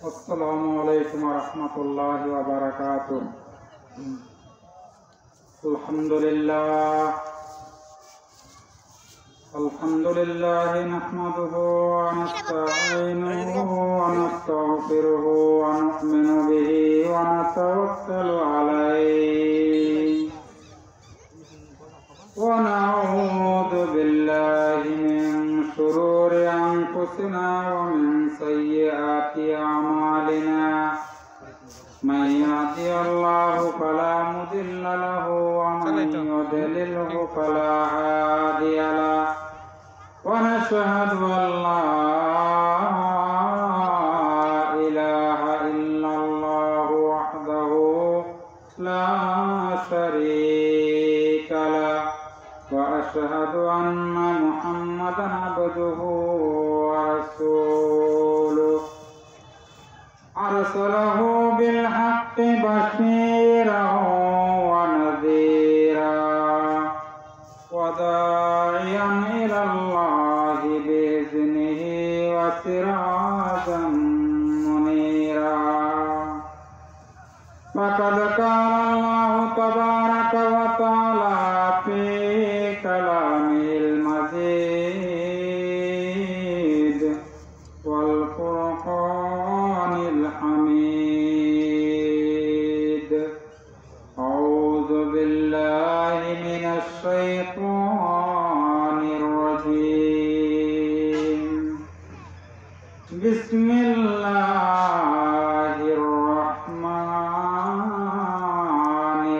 আসসালামু আলাইকুম ওয়া রাহমাতুল্লাহি ওয়া বারাকাতুহু। আলহামদুলিল্লাহ নাহমাদুহু ওয়া নাস্তাঈনুহু ওয়া নাস্তাগফিরুহু ওয়া নু'মিনু বিহি ওয়া নাতাওয়াক্কালু আলাইহি ওয়া নাউযু বিল্লাহি মিন শুরুরি আনফুসিনা ওয়া মিন সাইয়্যাতি আ'মালিনা। من يهده الله فلا مضل له ومن يضلله فلا هادي له ونشهد أن لا إله إلا الله وحده لا شريك له وأشهد أن محمدا عبده ورسوله أرسله بالحق بشيرا ونذيرا وداعيا إلى الله بإذنه وسراجا منيرا. فقد قال الله تبارك وتعالى في كلامه المجيد والفرقان الحميد. أعوذ بالله من الشيطان الرجيم. بسم الله الرحمن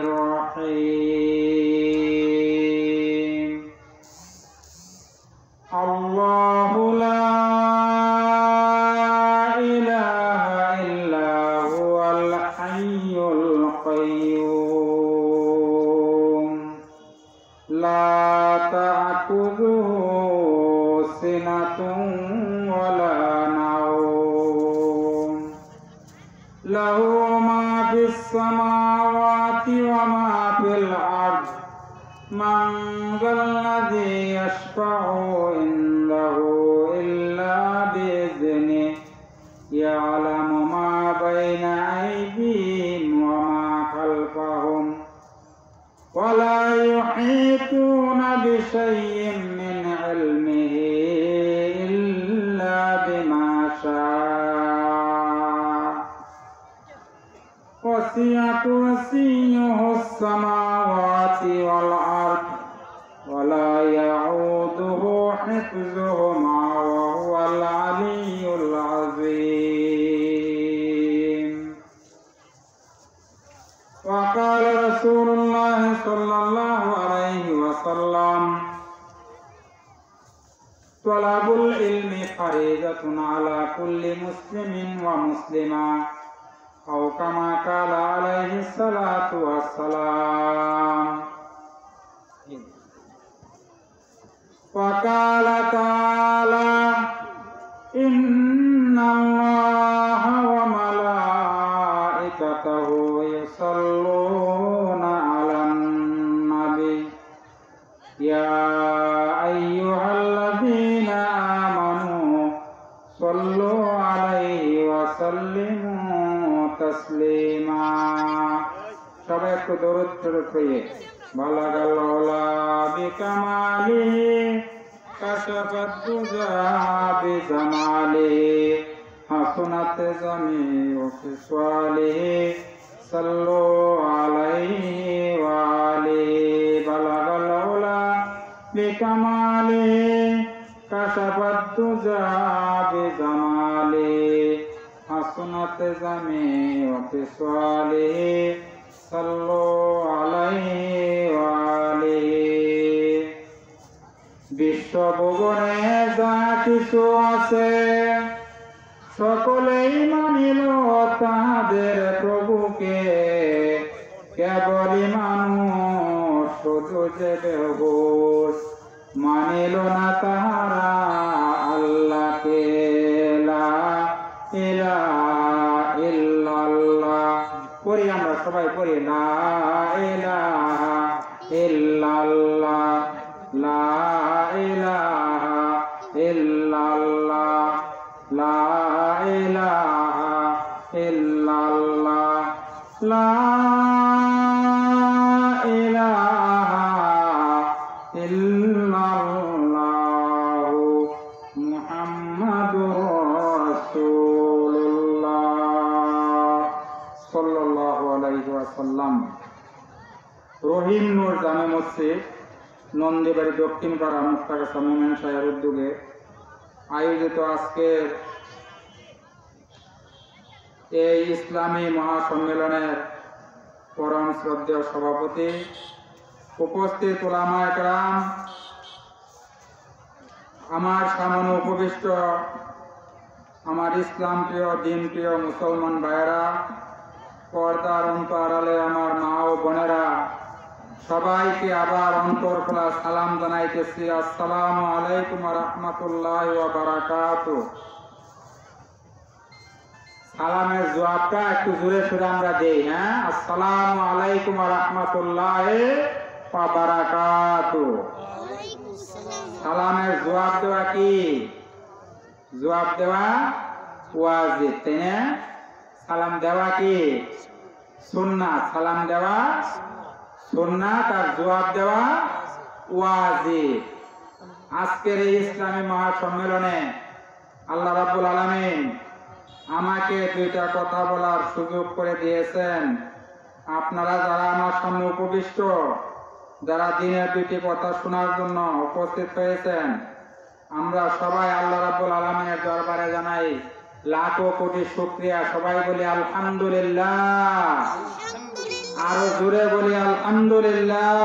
الرحيم. الله لا لا تأخذه سنة ولا نوم له ما في السماوات وما في الأرض من ذا الذي يشفع عنده إلا بإذنه يعلم ما بين أيديهم وما خلفهم ولا يحيطون بشيء من علمه إلا بما شاء وسع كرسيه السماوات والأرض ولا يعوده حفظهما وهو العلي العظيم. وقال رسول الله صلى الله عليه وسلم طلب العلم فريضة على كل مسلم ومسلمة أو كما قال عليه الصلاة والسلام. وقال تعالى إن الله وملائكته يصلون على النبي يا أيها الذين آمنوا صلوا عليه وسلموا تسليما. সবাই একটু দরুদ শরীফ পড়িয়ে বালাগাল আউলা বিকামালিহি কাশাফাত দুজা বিজামালিহি হাসনাত জামিউ ফিসওয়ালিহি সাল্লু আলাইহি ওয়া আলিহি বালাগাল আউলা বিকামালিহি কাশাফাত দুজা বিজামালিহি হাসনাত জামিউ ফিসওয়ালিহি সাল্লু আলাইহি ওয়া আলিহি। বিশ্বভুবনে যা কিছু আছে সকলেই মানিল তাহাদের প্রভুকে, কেবলই মানুষ শুধু যে বেহুশ মানিল না তাহারা আল্লাহকে। লা ইলাহা ইল্লাল্লাহ পড়ি, আমরা সবাই পড়ি লা ইলাহা ইল্লাল্লাহ লা ইলাহা ইল্লাল্লাহ লা ইলাহা লা ইলাহা ইল্লাল্লাহু মুহাম্মাদুর রাসূলুল্লাহ সাল্লাল্লাহু আলাইহি ওয়াসাল্লাম। রহিম নূর জামে মসজিদ, নন্দীবাড়ি, দক্ষিণ পাড়া, মুক্তাগাছা মোমেন সাহেবের উদ্যোগে আয়োজিত আজকের এই ইসলামী মহাসম্মেলনের পরম শ্রদ্ধেয় সভাপতি, উপস্থিত উলামায়ে কেরাম, আমার সামনে উপবিষ্ট আমার ইসলাম প্রিয়, দিন প্রিয় মুসলমান ভাইয়েরা, পর্দার অন্তরালে আমার মা ও বোনেরা, সবাইকে আবার অন্তর খোলা সালাম জানাইতেছি। আসসালামু আলাইকুম ওয়া রাহমাতুল্লাহি ওয়া বারাকাতুহু। সালামের জবাবটা একটু জোরে সোরে আমরা দেই। হ্যাঁ, আসসালামু আলাইকুম ওয়া রাহমাতুল্লাহি ওয়া বারাকাতুহু। সালামের জবাব দেওয়া কি? জবাব দেওয়া ওয়াজিব, তাই না? সালাম দেওয়া কি সুন্নাত, সালাম দেওয়া সুন্নাত আর জবাব দেওয়া ওয়াজিব। আজকের এই ইসলামী মহাসম্মেলনে আল্লাহ রাব্বুল আলামিন আমাকে দুইটা কথা বলার সুযোগ করে দিয়েছেন। আপনারা যারা আমার সামনে উপবিষ্ট, যারা দিনের দুইটি কথা শোনার জন্য উপস্থিত হয়েছেন, আমরা সবাই আল্লাহ রাব্বুল আলামিনের দরবারে জানাই লাখো কোটি শুকরিয়া। সবাই বলি আলহামদুলিল্লাহ, আরো জোরে বলি আলহামদুলিল্লাহ।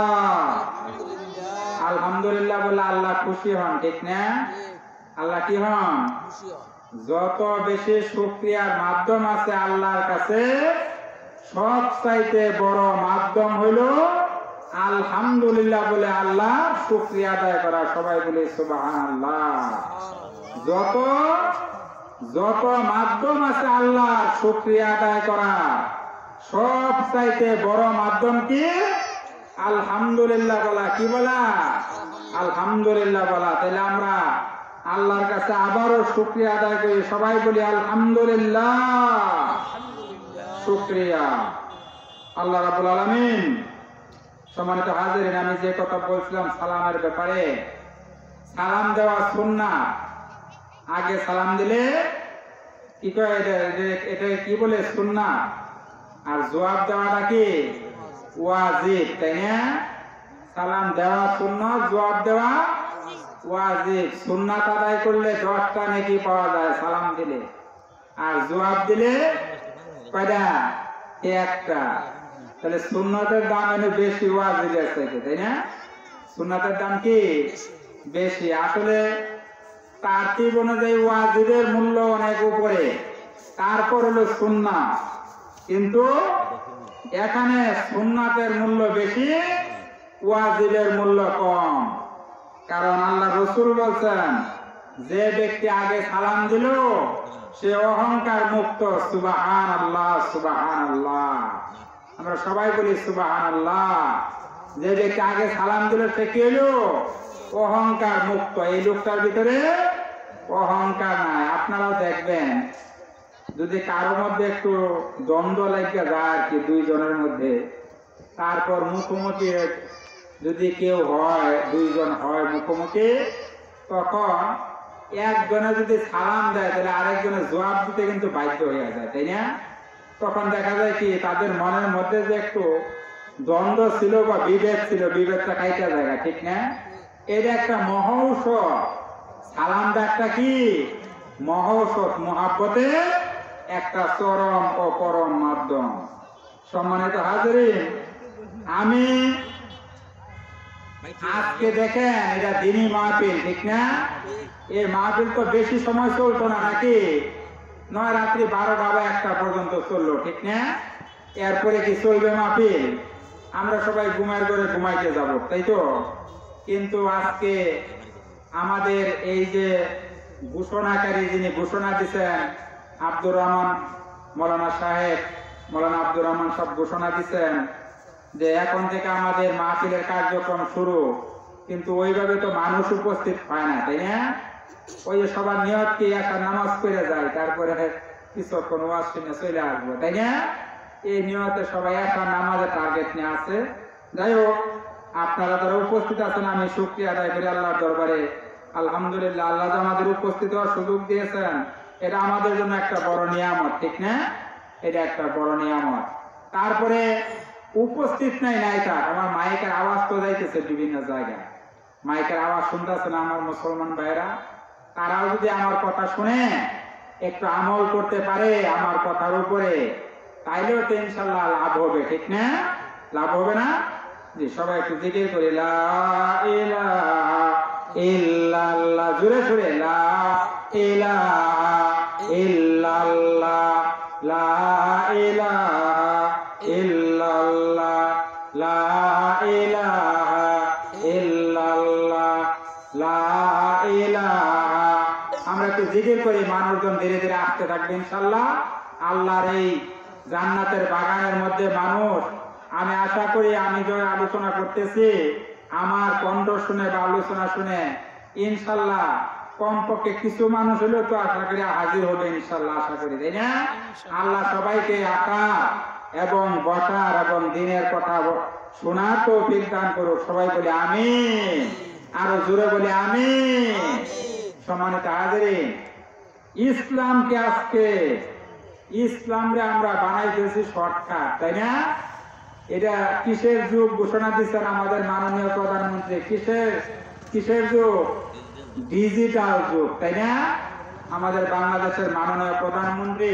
আলহামদুলিল্লাহ বলে আল্লাহ খুশি হন, ঠিক না? আল্লাহ কি হন? যত বেশি শুকরিয়ার মাধ্যম আছে আল্লাহর কাছে, সবচাইতে বড় মাধ্যম হলো আলহামদুলিল্লাহ বলে আল্লাহ শুকরিয়া আদায় করা। সবাই বলি সুবহানাল্লাহ। যত মাধ্যম আছে আল্লাহ শুকরিয়া আদায় করা, সব চাইতে বড় মাধ্যম কি? আলহামদুলিল্লাহ বলা। কি বলা? আলহামদুলিল্লাহ বলা। তাহলে আমরা আল্লাহর কাছে আবারও শুকরিয়া আদায় করি। সবাই বলি আলহামদুলিল্লাহ, শুকরিয়া। আল্লাহ রাব্বুল আলামিন। সম্মানিত হাজিরিন, আমি যে কথা বলছিলাম সালামের ব্যাপারে, সালাম দেওয়া সুন্নাত। আগে সালাম দিলে কি কয়? এটা কি বলে? সুন্নাত। আর জবাব দেওয়াটা কি? ওয়াজিব, তাই না? সালাম দেওয়া সুন্নাত, জবাব দেওয়া ওয়াজিব। সুন্নাত আদায় করলে 10টা নেকি পাওয়া যায় সালাম দিলে, আর জবাব দিলে কয়টা? 1টা। তাহলে সুন্নাতের দাম অনেক বেশি ওয়াজিবের থেকে, তাই না? সুন্নাতের দাম কি বেশি? আসলে তারতিব অনুযায়ী ওয়াজিবের মূল্য অনেক উপরে, তারপর হলো সুন্নাত। কিন্তু এখানে সুন্নাতের মূল্য বেশি, ওয়াজিবের মূল্য কম। কারণ আল্লাহ রাসূল বলছেন, যে ব্যক্তি আগে সালাম দিল সে অহংকার মুক্ত। সুবহানাল্লাহ, সুবহানাল্লাহ। আমরা সবাই বলি সুবহানাল্লাহ। যে ব্যক্তি আগে সালাম দিল সে কি হলো? অহংকার মুক্ত। এই লোকটার ভিতরে অহংকার নাই। আপনারাও দেখবেন, যদি কারোর মধ্যে একটু দ্বন্দ্ব লেগে যায় আর কি, দুইজনের মধ্যে, তারপর মুখোমুখি যদি কেউ হয়, দুইজন হয় মুখোমুখি, তখন একজনে যদি সালাম দেয় তাহলে আরেকজনের জবাব দিতে কিন্তু বাধ্য হয়ে যায়, তাই না? তখন দেখা যায় কি তাদের মনের মধ্যে যে একটু দ্বন্দ্ব ছিল বা বিভেদ ছিল, বিভেদটা কাইটা যায়, ঠিক না? এটা একটা মহৌষধ। সালামটা একটা কি মহৌষধ, মহাব্বতের একটা চরম ও পরম মাধ্যম। সম্মানিত হাজিরিন, আমি আজকে দেখেন এটা দিনী মাহফিল, ঠিক না? এই মাহফিল তো বেশি সময় চলতো না, নাকি? নয় রাত্রি 12টা বা 1টা পর্যন্ত চললো, ঠিক না? এরপরে কি চলবে মাহফিল? আমরা সবাই ঘুমের ঘরে ঘুমাইতে যাব, তাই তো? কিন্তু আজকে আমাদের এই যে ঘোষণাকারী, যিনি ঘোষণা দিচ্ছেন, আব্দুর রহমান মৌলানা সাহেব, মৌলানা আব্দুর রহমান সব ঘোষণা দিচ্ছেন যে এখন থেকে আমাদের মাহফিলের কার্যক্রম শুরু। কিন্তু ওইভাবে তো মানুষ উপস্থিত হয় না, তাই না? ওই যে সবার নিয়ত কি একটা নামাজ পড়ে যায়, তারপরে কিছুক্ষণ ওয়াজ শুনে চলে আসবো, তাই না? এই নিয়তে সবাই একটা নামাজের টার্গেট নিয়ে আছে। যাই হোক, আপনারা যারা উপস্থিত আছেন আমি শুকরিয়া আদায় করি আল্লাহর দরবারে। আলহামদুলিল্লাহ, আল্লাহ যে আমাদের উপস্থিত হওয়ার সুযোগ দিয়েছেন, এটা আমাদের জন্য একটা বড় নিয়ামত, ঠিক না? এটা একটা বড় নিয়ামত। তারপরে উপস্থিত নাই থাক, আমার মাইকের আওয়াজ তো যাইতেছে বিভিন্ন জায়গায়, মাইকের আওয়াজ শুনতেছেন আমার মুসলমান ভাইরা, তারাও যদি আমার কথা শুনে একটু আমল করতে পারে আমার কথার উপরে, তাইলেও তো ইনশাল্লাহ লাভ হবে, ঠিক না? লাভ হবে না? জি, সবাই একটু জিকির করি, লা ইলাহা ইল্লাল্লাহ, জোরে জোরে, লা ইলাহা ইল্লাল্লাহ, লা ইলাহা ইল্লাল্লাহ, লা ইলাহা ইল্লাল্লাহ, লা ইলাহা। আমরা একটু জিকির করি, মানুষজন ধীরে ধীরে আসতে থাকবে ইনশাল্লাহ আল্লাহর এই জান্নাতের বাগানের মধ্যে। মানুষ, আমি আশা করি আমি যে আলোচনা করতেছি আমার কণ্ঠ শুনে বা আলোচনা শুনে ইনশাল্লাহ কমপক্ষে কিছু মানুষ হলেও তো আশা করি হাজির হবে ইনশাল্লাহ, আশা করি, তাই না? আল্লাহ সবাইকে আকার এবং বসার এবং দিনের কথা শোনার তৌফিক দান করুক। সবাই বলি আমিন, আরো জোরে বলি আমিন। সম্মানিত হাজিরিন, ইসলামকে আজকে ইসলামরে আমরা বানাই দিয়েছি শর্টকাট, তাই না? এটা কিসের যুগ ঘোষণা দিচ্ছেন আমাদের মাননীয় প্রধানমন্ত্রী? কিসের যুগ? ডিজিটাল যুগ, তাই না? আমাদের বাংলাদেশের মাননীয় প্রধানমন্ত্রী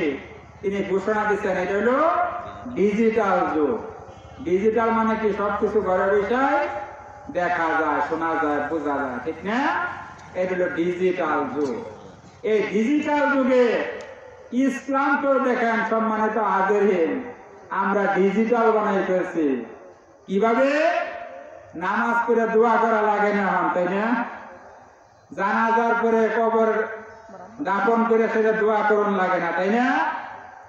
তিনি ঘোষণা দিচ্ছেন এটা হলো ডিজিটাল যুগ। ডিজিটাল মানে কি? সবকিছু ঘরে বসে দেখা যায়, শোনা যায়, বোঝা যায়, ঠিক না? এটা হলো ডিজিটাল যুগ। এই ডিজিটাল যুগে ইসলামকেও দেখেন সম্মানিত হাজিরিন, আমরা ডিজিটাল বানাই ফেলছি। কিভাবে? নামাজ পড়ে দোয়া করা লাগে না এখন, তাই না? জানাজার পরে কবর দাফন করে সেটা দোয়া করুন লাগে না, তাই না?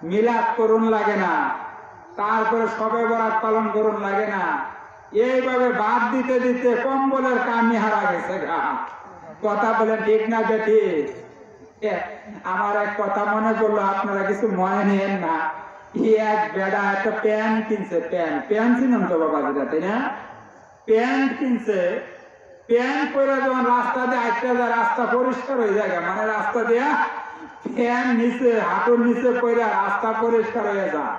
মিলাদ করুন লাগে না, তারপরে শবে বরাত পালন করুন লাগে না। এইভাবে বাদ দিতে দিতে কম্বলের কামি হারা গেছে গা। কথা বলেন ঠিক না বেটি? আমার এক কথা মনে করলো, আপনারা কিছু মনে নেন না। এক বেড়া একটা প্যান্ট কিনছে, প্যান্ট চিনেন তো বাবা, যেটা, তাই না? প্যান্ট কিনছে, প্যান্ট পরে যখন রাস্তা দিয়ে আটটা যায়, রাস্তা পরিষ্কার হয়ে যায়, মানে রাস্তা দিয়া প্যান্ট নিচে হাঁটুর নিচে পরে রাস্তা পরিষ্কার হয়ে যায়।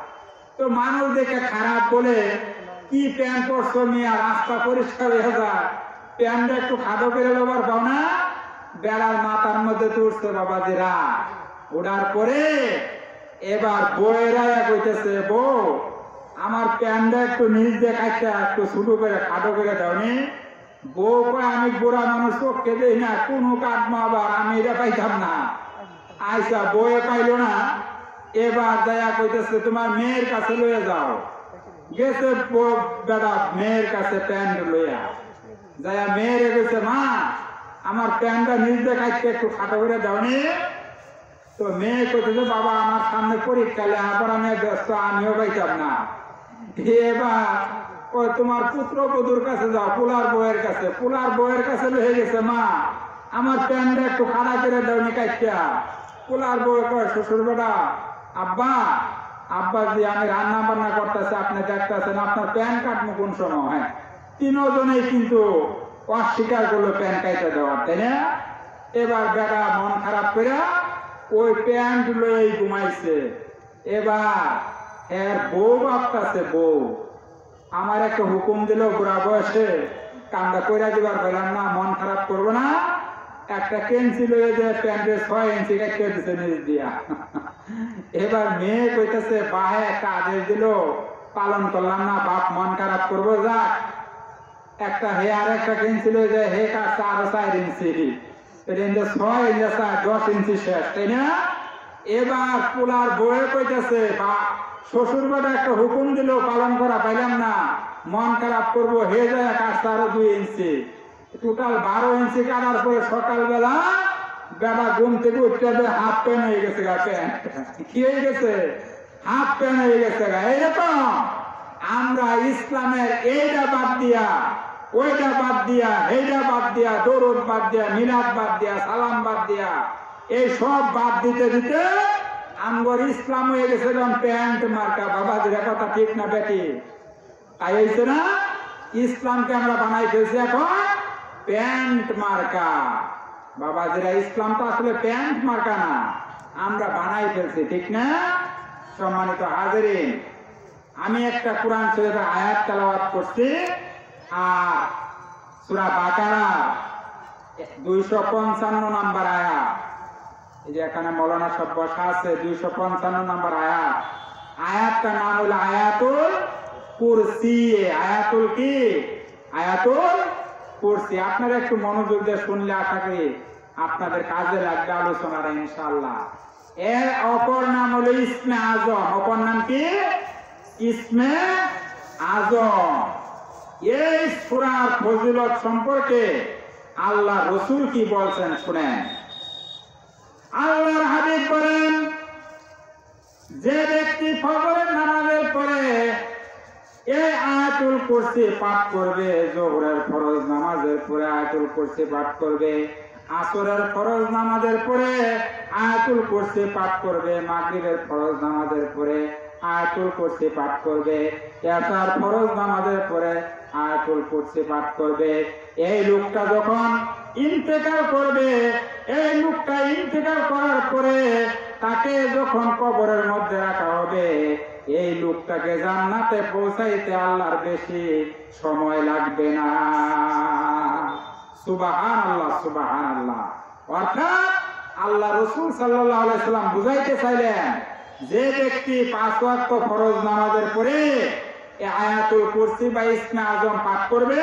তো মানুষ দেখে খারাপ বলে, কি প্যান্ট পরছো মিয়া, রাস্তা পরিষ্কার হয়ে যায়, প্যান্টটা একটু খাদো করে দেবার পাও না? বেড়ার মাথার মধ্যে তুলছে বাবাজিরা। ওঠার পরে এবার বউয়েরা কইতেছে, বউ আমার প্যান্টটা একটু নিচ দিয়ে কাটটা একটু ছোটো করে খাটো করে দাওনি। বউ কয়, আমি বুড়া মানুষ, চোখকে দেই না, কোনো কাটবো আবার, আমি এটা পাইতাম না। আইসা বউয়ে পাইলো না, এবার দয়া কইতেছে তোমার মেয়ের কাছে লইয়া যাও। গেছে বেড়া মেয়ের কাছে প্যান্ট লইয়া যাইয়া মেয়েরে গেছে, মা আমার প্যান্টটা নিজ দিয়ে কাটতে একটু খাটো করে দাওনি। তো মেয়ে কইতেছে, বাবা আমার সামনে পরীক্ষা, আবার আমি ব্যস্ত, আমিও পাইতাম না। এবার ওই তোমার পুত্র বধূর কাছে যাও, পোলার বউয়ের কাছে। পোলার বউয়ের কাছে লয়ে গেছে, মা আমার প্যান্টটা একটু খাড়া করে দাওনি কাটটা। পোলার বউ কয়, শ্বশুর বেটা, আব্বা জি আমি রান্না বান্না করতেছি, আপনি দেখতেছেন, আপনার প্যান্ট কাটবো কোন সময়? তিনজনেই কিন্তু অস্বীকার করলো প্যান্ট কাটতে দেওয়ার, তাই না? এবার বেটা মন খারাপ করে ওই প্যান্ট লই ঘুমাইছে। এবার এর বউ ভাবতেছে, বউ আমার একটা হুকুম দিল, বুড়া বয়সে কামটা কইরা দিবার পেলাম না, মন খারাপ করবো না, একটা কেঞ্চি লয়ে যে প্যান্টের 6 ইঞ্চি কাটতে দিছে নিজ দিয়া। এবার মেয়ে কইতেছে, বাহে একটা আদেশ দিল, পালন করলাম না, বাপ মন খারাপ করবো, যাক একটা হে আর একটা কেঞ্চি লয়ে যায়, হে কাটছে আরো 4 ইঞ্চি, 6 ইঞ্চি 10 ইঞ্চি শেষ, তাই না? এবার পোলার বয়ে কইতেছে, বা শ্বশুর বেটা একটা হুকুম দিল, পালন করা পাইলাম না, মন খারাপ করবো, হে যায় কাটছে আরো 2 ইঞ্চি, টোটাল 12 ইঞ্চি কাটার পরে সকালবেলা বেটা ঘুম থেকে উঠতে হাফ প্যান্ট হয়ে গেছে গা, প্যান্ট কি হয়ে গেছে? হাফ প্যান্ট হয়ে গেছে গা। এইরকম আমরা ইসলামের এইটা বাদ দিয়া, ওইটা বাদ দিয়া, এইটা বাদ দিয়া, দরুদ বাদ দিয়া, মিলাদ বাদ দিয়া, সালাম বাদ দিয়া, এই সব বাদ দিতে দিতে আমগর ইসলাম হয়ে গেছে যেমন প্যান্ট মার্কা। বাবাজিরা কথা ঠিক না বেটি? তাই হয়েছে না? ইসলামকে আমরা বানাই ফেলছি এখন প্যান্ট মার্কা। বাবাজিরা ইসলাম তো আসলে প্যান্ট মার্কা না, আমরা বানাই ফেলছি, ঠিক না? সম্মানিত হাজিরিন, আমি একটা কোরআন শরীফের আয়াত তেলাওয়াত করছি, আর সূরা বাকারা 255 নম্বর আয়াত। এই যে এখানে মৌলানা সব বসা আছে, 255 নম্বর আয়াত। আয়াতটার নাম হলো আয়াতুল কুরসি। আয়াতুল কি? আয়াতুল কুরসি। আপনারা একটু মনোযোগ দিয়ে শুনলে আশা করি আপনাদের কাজে লাগবে আলোচনাটা ইনশাআল্লাহ। এর অপর নাম হলো ইসমে আজম। অপর নাম কি? ইসমে আজম। এই সূরার ফজিলত সম্পর্কে আল্লাহ রাসূল কি বলছেন শুনেন। আল্লাহর হাবিব বলেন, যে ব্যক্তি ফজরের নামাজের পরে এই আয়াতুল কুরসি পাঠ করবে, যোহরের ফরজ নামাজের পরে আয়াতুল কুরসি পাঠ করবে, আসরের ফরজ নামাজের পরে আয়াতুল কুরসি পাঠ করবে, মাগরিবের ফরজ নামাজের পরে আয়াতুল কুরসি পাঠ করবে, এশার ফরজ নামাজের পরে আয়াতুল কুরসি পাঠ করবে, এই লোকটা যখন ইন্তেকাল করবে, এই লোকটা ইন্তেকাল করার পরে তাকে যখন কবরের মধ্যে রাখা হবে, এই লোকটাকে জান্নাতে পৌঁছাইতে আল্লাহর বেশি সময় লাগবে না। সুবহানাল্লাহ, সুবহানাল্লাহ। অর্থাৎ আল্লাহ রাসূল সাল্লাল্লাহু আলাইহি সাল্লাম বুঝাইতে চাইলেন, যে ব্যক্তি 5 ওয়াক্ত ফরজ নামাজের পরে এই আয়াতুল কুরসি বা ইসমে আজম পাঠ করবে,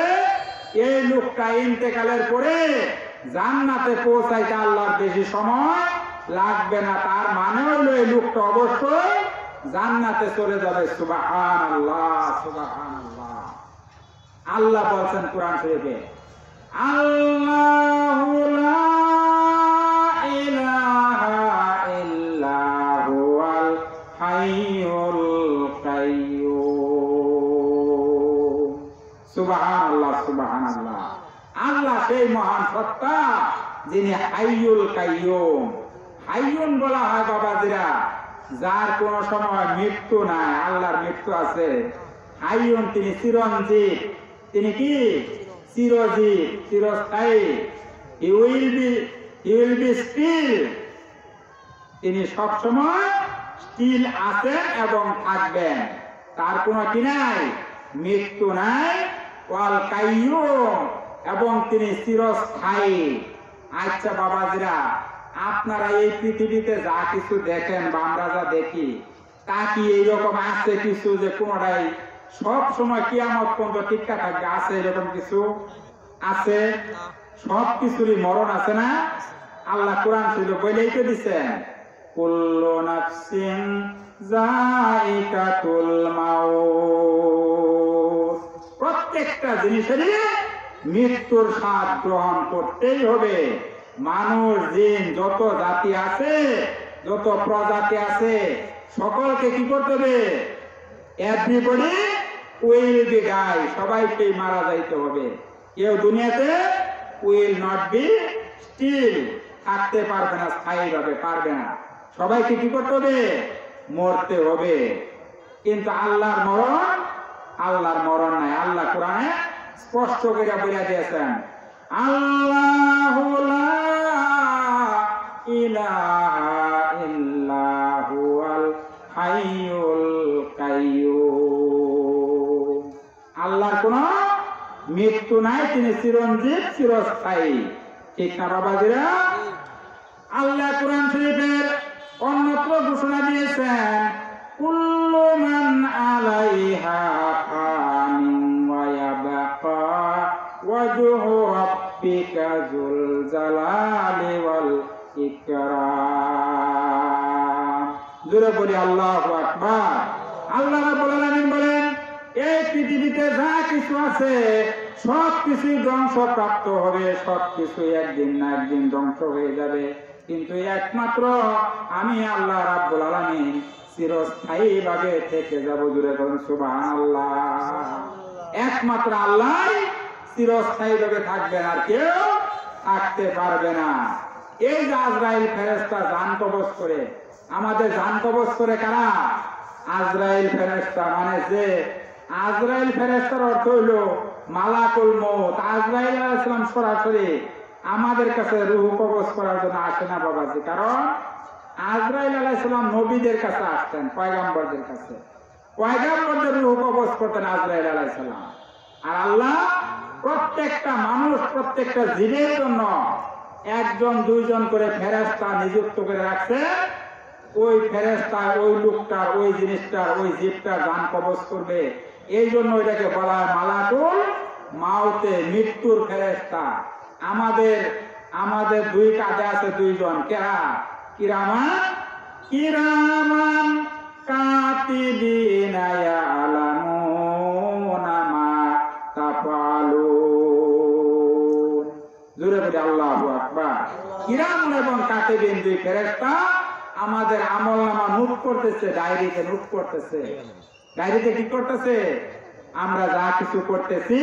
এই লোকটা ইন্তেকালের পরে জান্নাতে পৌঁছাইতে আল্লাহর বেশি সময় লাগবে না। তার মানে হলো এই লোকটা অবশ্যই জান্নাতে চলে যাবে। সুবহানাল্লাহ, সুবহানাল্লাহ। আল্লাহ বলেন কোরআন শরীফে, আল্লাহু লা ইলাহা ইল্লা হুয়াল হাইয়ুল কাইয়্যুম। সুবহানাল্লাহ, সুবহানাল্লাহ। আল্লাহ সেই মহান সত্তা যিনি হাইয়ুল কাইয়্যুম। হাইয়ুন বলা হয় বাবাজিরা যার কোন সময় মৃত্যু নাই। আল্লাহর মৃত্যু আছে। হাইয়ুন তিনি চিরঞ্জীব। তিনি কি? চিরজীব, চিরস্থায়ী। He will be still. তিনি সব সময় স্টিল আছেন এবং থাকবেন। তার কোনো কি নাই? মৃত্যু নাই। ওয়াল কাইয়্যুম, এবং তিনি চিরস্থায়ী। আচ্ছা বাবাজিরা, আপনারা এই পৃথিবীতে যা কিছু দেখেন বা আমরা যা দেখি, তা কি এইরকম আছে কিছু যে কোনটাই সব সময় কিয়ামত পর্যন্ত টিকা থাকবে? আছে এরকম কিছু? আছে? সব কিছুরই মরণ আছে না? আল্লাহ কোরআন শরীফে বলেই তো দিচ্ছেন, কুল্লু নাফসিন যায়িকাতুল মাউত। প্রত্যেকটা জিনিসেরই মৃত্যুর স্বাদ গ্রহণ করতেই হবে। মানুষ, জিন, যত জাতি আছে, যত প্রজাতি আছে, সকলকে কি করতে হবে? Everybody will be die. সবাইকে মারা যাইতে হবে। কেউ দুনিয়াতে উইল নট বি স্টিল, থাকতে পারবে না, স্থায়ীভাবে পারবে না। সবাইকে কি করতে হবে? মরতে হবে। কিন্তু আল্লাহর মরণ নাই। আল্লাহ কোরআনে স্পষ্ট করে বলে দিয়েছেন, আল্লাহু লা ইলাহা ইল্লা হুয়াল হাইয়ুল কাইয়্যুম। আল্লাহর কোনো মৃত্যু নাই, তিনি চিরঞ্জীব, চিরস্থায়ী। ঠিক না বাবাজিরা? আল্লাহ কোরআন শরীফের অন্যত্র ঘোষণা দিয়েছেন, কুল্লু মান আলাইহা ফানিন ওয়া ইয়াবকা ওয়াজহু রাব্বিকা যুল জালালি ওয়াল ইকরাম। জোরে বলি আল্লাহু আকবার। আল্লাহ রাব্বুল আলামিন বলেন, এই পৃথিবীতে যা কিছু আছে সব কিছু ধ্বংসপ্রাপ্ত হবে, সব কিছু একদিন না একদিন ধ্বংস হয়ে যাবে, কিন্তু একমাত্র আমি আল্লাহ রাব্বুল আলামিন চিরস্থায়ী ভাবে থেকে যাব। জোরে বলুন সুবহানাল্লাহ। একমাত্র আল্লাহ চিরস্থায়ী ভাবে থাকবেন, আর কেউ থাকতে পারবে না। এই যে আজরাইল ফেরেশতা জান কবজ করে আমাদের জান কবজ করে কারা? আজরাইল ফেরেশতা। মানে যে আজরাইল ফেরেশতার অর্থ হইল মালাকুল মউত। আজরাইল আলাইহিস সালাম সরাসরি আমাদের কাছে রূহ কবজ করার জন্য আসে না বাবাজি, কারণ আজরাইল আলাইহিস সালাম নবীদের কাছে আসতেন, পয়গম্বরদের কাছে, পয়গম্বরদের রূহ কবজ করতেন আজরাইল আলাইহিস সালাম। আর আল্লাহ প্রত্যেকটা মানুষ, প্রত্যেকটা জীবের জন্য একজন দুইজন করে ফেরেশতা নিযুক্ত করে রাখছে। ওই ফেরেশতা ওই লোকটার, ওই জিনিসটার, ওই জীবটার জান কবজ করবে। এই জন্য এটাকে বলা হয় মালাকুল মাউতে, মৃত্যুর ফেরেশতা। আমাদের দুই কাঁধে আছে দুইজন, কেরা? কিরামান কাতিবিনা ইয়ালামুনা মা তাফআলুন। জোরে বলি আল্লাহু আকবার। কিরামান এবং কাতিবিন দুই ফেরেশতা আমাদের আমলনামা নোট করতেছে, ডায়েরিতে নোট করতেছে। ডায়েরিতে কি করতেছে? আমরা যা কিছু করতেছি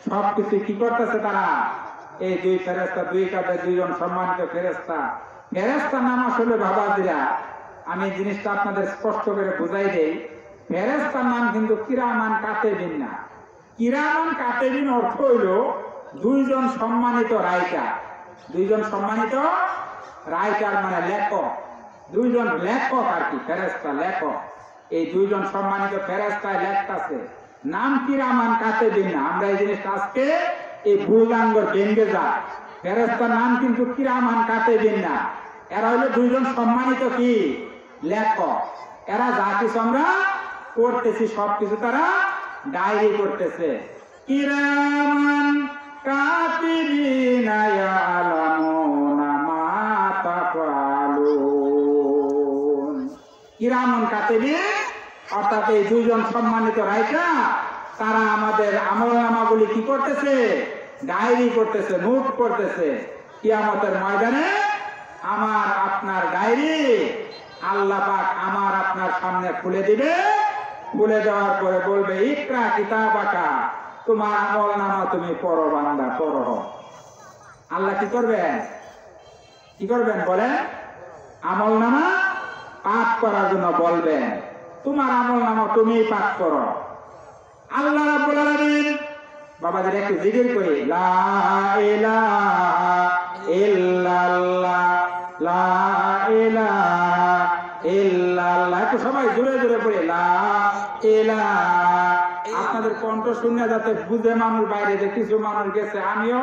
সবকিছু কি করতেছে তারা? এই দুই ফেরেশতা, দুই কাঁধে দুইজন সম্মানিত ফেরেশতা। ফেরেশতার নাম আসলে বাবাজিরা, আমি জিনিসটা আপনাদের স্পষ্ট করে বুঝাই দেই। ফেরেশতার নাম কিন্তু কিরামান কাতিবিন না। কিরামান কাতিবিন অর্থ হইল দুইজন সম্মানিত রাইটার। দুইজন সম্মানিত রাইটার মানে লেখক, দুইজন লেখক আর কি, ফেরেশতা লেখক। এই দুইজন সম্মানিত ফেরেশতায় লেখতাছে, নাম কিরামান কাতিবিন না। আমরা এই জিনিসটা আজকে এই ভুলাঙ্গর ভেঙ্গে যায়। ফেরেশতার নাম কিন্তু কিরামান কাতিবিন না। এরা হলো দুইজন সম্মানিত কি লেখক। এরা যা কিছু আমরা করতেছি সবকিছু তারা ডায়েরি করতেছে। কিরামান কাতিবিনা ইয়ালামুনা মা তাফআলুন। কিরামান কাতিবিন অর্থাৎ এই দুইজন সম্মানিত রাইটার, তারা আমাদের আমলনামাগুলি কি করতেছে? ডায়েরি করতেছে, নোট করতেছে। কিয়ামতের ময়দানে আমার আপনার ডায়েরি আল্লাহ পাক আমার আপনার সামনে খুলে দিবে। খুলে দেওয়ার পরে বলবে, ইকরা কিতাবাকা, তোমার আমলনামা তুমি পড়ো বান্দা, পড়ো। আল্লাহ কি করবেন? কি করবেন বলেন? আমলনামা পাঠ করার জন্য বলবেন। তোমার আমলনামা তুমি পাঠ করো। আল্লাহ রাব্বুল আলামিন বাবাদের একটু জিকির করি, লা ইলাহা ইল্লাল্লাহ, লা ইলাহা ইল্লাল্লাহ। একটু সবাই জোরে জোরে পড়ি, লা ইলাহা। আপনাদের কণ্ঠ শুনে যাতে বুঝে মানুষ বাইরে যে কিছু মানুষ গেছে, আমিও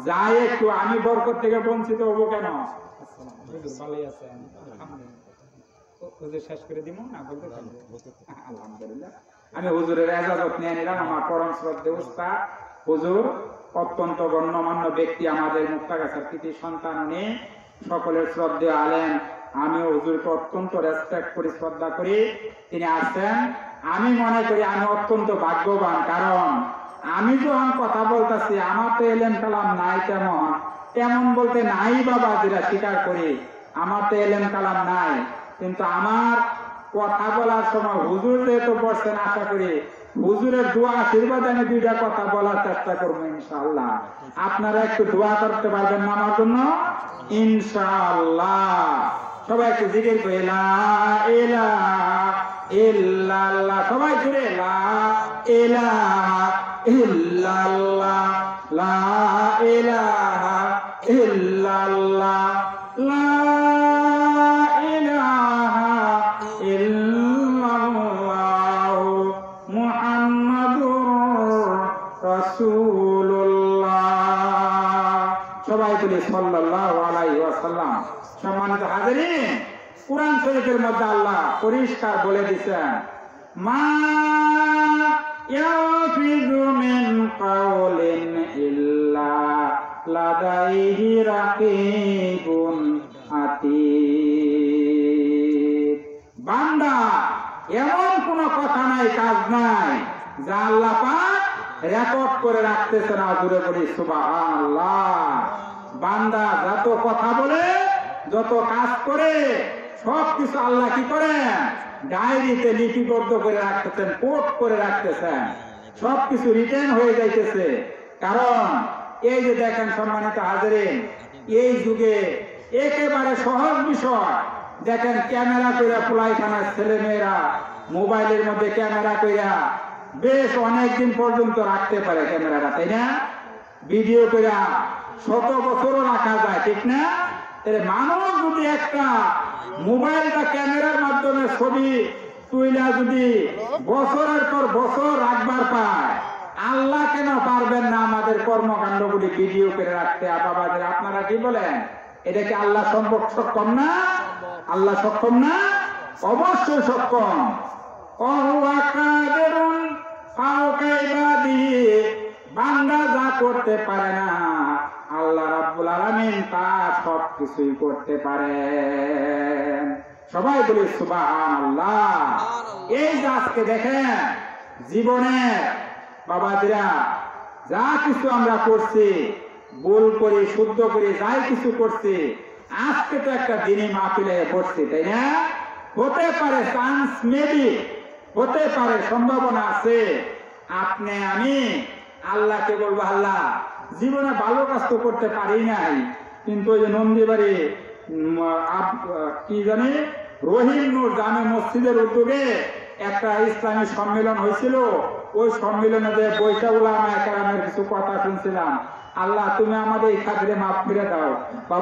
যাই একটু, আমি বরকত থেকে বঞ্চিত হবো কেন? ভালোই আছেন শেষ করে দিব না? আলহামদুলিল্লাহ। আমি হুজুরের ইজাজত নিয়ে নিলাম। আমার পরম শ্রদ্ধেয় উস্তাদ হুজুর অত্যন্ত গণ্যমান্য ব্যক্তি, আমাদের মুক্তাগাছার কৃতি সন্তান, উনি সকলের শ্রদ্ধেয় আলেম। আমি হুজুরকে অত্যন্ত রেসপেক্ট করি, শ্রদ্ধা করি। তিনি আসছেন, আমি মনে করি আমি অত্যন্ত ভাগ্যবান, কারণ আমি যখন কথা বলতেছি আমার তো এলেম কালাম নাই, তেমন বলতে নাই বাবা, যেটা স্বীকার করি আমার তো এলেম কালাম নাই, কিন্তু আমার কথা বলার সময় হুজুর যেহেতু বসছেন, আশা করি হুজুরের দোয়া আশীর্বাদ আমি দুইটা কথা বলার চেষ্টা করবো ইনশাআল্লাহ। আপনারা একটু দোয়া করতে পারবেন না আমার জন্য ইনশাআল্লাহ? সবাই একটু জিকির করে, লা ইলাহা ইল্লাল্লাহ। সবাই জুড়ে, লা ইলাহা ইল্লাল্লাহ, লা ইলাহা ইল্লাল্লাহ, লা ইলাহা ইল্লাল্লাহ, মুহাম্মাদুর রাসূলুল্লাহ। সবাই বলি সাল্লাল্লাহু আলাইহি ওয়াসাল্লাম। সম্মানিত হাজিরিন, কুরআন শরীফের মধ্যে আল্লাহ পরিষ্কার বলে দিয়েছেন, মা ইয়াফিযু মিন কাওলিন ইল্লা লাদাইহি রাকিবুন আতীদ। বান্দা, এমন কোন কথা নাই, কাজ নাই যা আল্লাহ পাক রেকর্ড করে রাখতেছে না। জোরে বলি সুবহানাল্লাহ। বান্দা যত কথা বলে, যত কাজ করে, সবকিছু আল্লাহ কি করেন? ডায়েরিতে লিপিবদ্ধ করে রাখতেছেন, কোট করে রাখতেছেন, সবকিছু রিটেন হয়ে যাইতেছে। কারণ এই যে দেখেন সম্মানিত হাজিরিন, এই যুগে একেবারে সহজ বিষয়, দেখেন ক্যামেরা কইরা পোলাইখানার ছেলে মেয়েরা মোবাইলের মধ্যে ক্যামেরা কইরা বেশ অনেকদিন পর্যন্ত রাখতে পারে ক্যামেরাটা, তাই না? ভিডিও কইরা 100 বছরও রাখা যায়, ঠিক না? তাহলে মানুষ যদি একটা মোবাইল বা ক্যামেরার মাধ্যমে ছবি তুইলা যদি বছরের পর বছর রাখবার পায়, আল্লাহ কেন পারবেন না আমাদের কর্মকাণ্ডগুলি ভিডিও করে রাখতে? বাবাদের আপনারা কি বলেন? এটা কি আল্লাহ সক্ষম না? আল্লাহ সক্ষম না? অবশ্যই সক্ষম। বান্দা যা করতে পারে না আল্লাহ রাব্বুল আলামিন তা সবকিছুই করতে পারেন। সবাই বলি সুবহানাল্লাহ। এই যে আজকে দেখেন জীবনে বাবাদিরা যা কিছু আমরা করছি, ভুল করি শুদ্ধ করি যাই কিছু করছি, আজকে তো একটা দিনই মাহফিলে বসছি, তাই না? হতে পারে চান্স, মেবি হতে পারে, সম্ভাবনা আছে আপনি আমি আল্লাহকে বলবো আল্লাহ জীবনে ভালো কাজ তো করতে পারি নাই, কিন্তু ওই যে নন্দীবাড়ি কি জানি রহিম নূর জামে মসজিদের উদ্যোগে একটা ইসলামী সম্মেলন হয়েছিল, ওই সম্মেলনে যে বৈশা উলামায়ে কেরামের কিছু কথা শুনছিলাম। আল্লাহ তুমি আমাদের এই খাতিরে মাফ করে দাও।